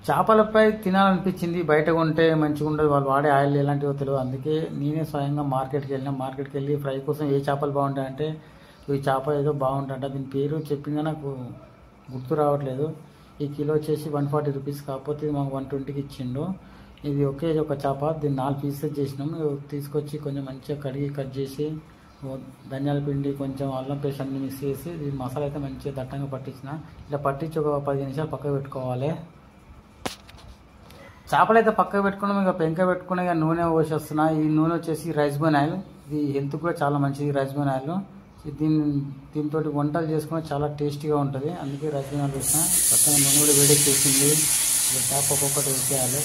చేపలపై తినాలనిపించింది. బయట కొంటే మంచిగా ఉండదు, వాళ్ళు వాడే ఆయిల్ ఎలాంటివో తెలియదు. అందుకే నేనే స్వయంగా మార్కెట్కి వెళ్ళి ఫ్రై కోసం ఏ చేపలు బాగుంటాయంటే ఈ చేప ఏదో బాగుంటాయంట, దీని పేరు చెప్పిందా నాకు గుర్తు రావట్లేదు. ఈ కిలో వచ్చేసి 140 రూపీస్, కాకపోతే ఇది మాకు 120కి ఇచ్చిండు. ఇది ఒకే ఒక చేప, దీన్ని 4 పీసెస్ చేసినాం. తీసుకొచ్చి కొంచెం మంచిగా కడిగి కట్ చేసి ధనియాల పిండి కొంచెం అల్లం పేస్ట్ అన్ని మిక్స్ చేసి ఇది మసాలా అయితే మంచిగా దట్టంగా పట్టించిన. ఇలా పట్టించి ఒక 15 నిమిషాలు పక్కకు పెట్టుకోవాలి. చేపలు అయితే పక్కకు పెట్టుకున్నాం. ఇక పెంక పెట్టుకుని ఇక నూనె పోసేస్తున్నా. ఈ నూనె వచ్చేసి రైస్ బర్న్ ఆయిల్, ఇది హెల్త్ కూడా చాలా మంచిది. రైస్ బర్న్ ఆయిల్ దీంతో వంటలు చేసుకుని చాలా టేస్టీగా ఉంటుంది. అందుకే రైస్ బర్న్ ఆయిల్ వేసిన. పక్కన నూనె కూడా వేడెక్కేసింది. ఇలా చేప ఒక్కొక్కటి వేసేయాలి.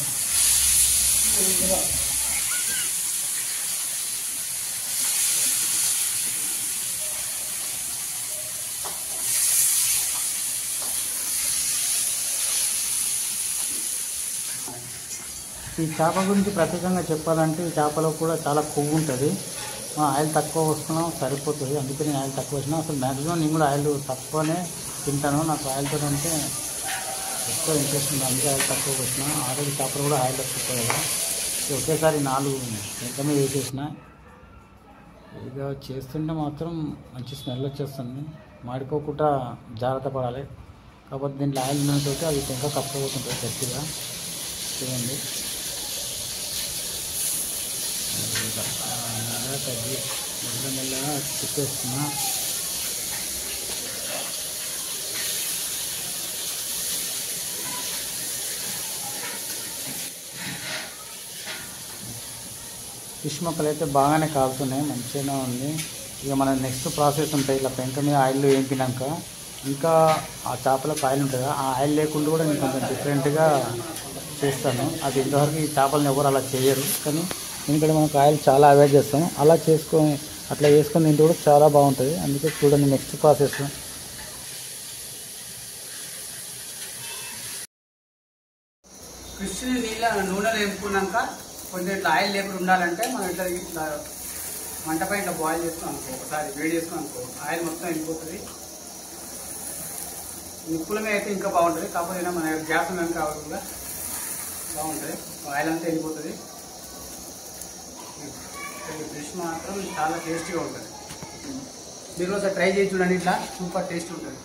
ఈ చేప గురించి ప్రత్యేకంగా చెప్పాలంటే ఈ చేపలో కూడా చాలా కొవ్వు ఉంటుంది. ఆయిల్ తక్కువ వస్తున్నాం సరిపోతుంది, అందుకే నేను ఆయిల్ తక్కువ వచ్చినా. అసలు మ్యాక్సిమం నేను కూడా ఆయిల్ తక్కువనే తింటాను. నాకు ఆయిల్తో ఉంటే ఎక్కువ ఇంట్రెస్ట్ ఉంది, అందుకే ఆయిల్ తక్కువ వచ్చిన. ఆల్రెడీ చేపలు కూడా ఆయిల్ తక్కువ కదా. ఒకేసారి 4 వెంటనే వేసేసిన. ఇక చేస్తుంటే మాత్రం మంచి స్మెల్ వచ్చేస్తుంది. మాడిపోకుండా జాగ్రత్త పడాలి. కాకపోతే దీంట్లో ఆయిల్ ఉన్నతోటి అది ఇంకా కప్పబోతుంటుంది గట్టిగా. చూడండి మెల్లమెల్లగా తిప్పేస్తున్నా. ఫిష్ మొక్కలు అయితే బాగానే కాలుతున్నాయి, మంచిగానే ఉంది. ఇక మన నెక్స్ట్ ప్రాసెస్ ఉంటాయి. ఇట్లా పెంక మీద ఆయిల్ వేయించినాక ఇంకా ఆ చేపలకు ఆయిల్ ఉంటుంది, ఆ ఆయిల్ లేకుండా కూడా నేను కొంచెం డిఫరెంట్గా చేస్తాను. అది ఇంతవరకు ఈ చేపలను ఎవరు అలా చేయరు, కానీ ఎందుకంటే మనకు ఆయిల్ చాలా అవాయిడ్ చేస్తాం. అలా అట్లా వేసుకొని తింటే కూడా చాలా బాగుంటుంది. అందుకే చూడండి నెక్స్ట్ ప్రాసెస్. ఫిష్ని నూనెలో వేపుకున్నాక కొంచెం ఇట్లా ఆయిల్ లేకుండా ఉండాలంటే మనం ఇట్లా మంటపై ఇట్లా బాయిల్ చేసుకుని అనుకో, ఒకసారి వేడి చేసుకుని అనుకో, ఆయిల్ మొత్తం వెళ్ళిపోతుంది. నిప్పుల మీద అయితే ఇంకా బాగుంటుంది, కాకపోతే మన గ్యాస్ మీద కాకుండా బాగుంటుంది, ఆయిల్ అంతా వెళ్ళిపోతుంది. ఫిష్ మాత్రం చాలా టేస్టీగా ఉంటుంది. మీరు ఒకసారి ట్రై చేసి చూడండి, ఇట్లా సూపర్ టేస్ట్ ఉంటుంది.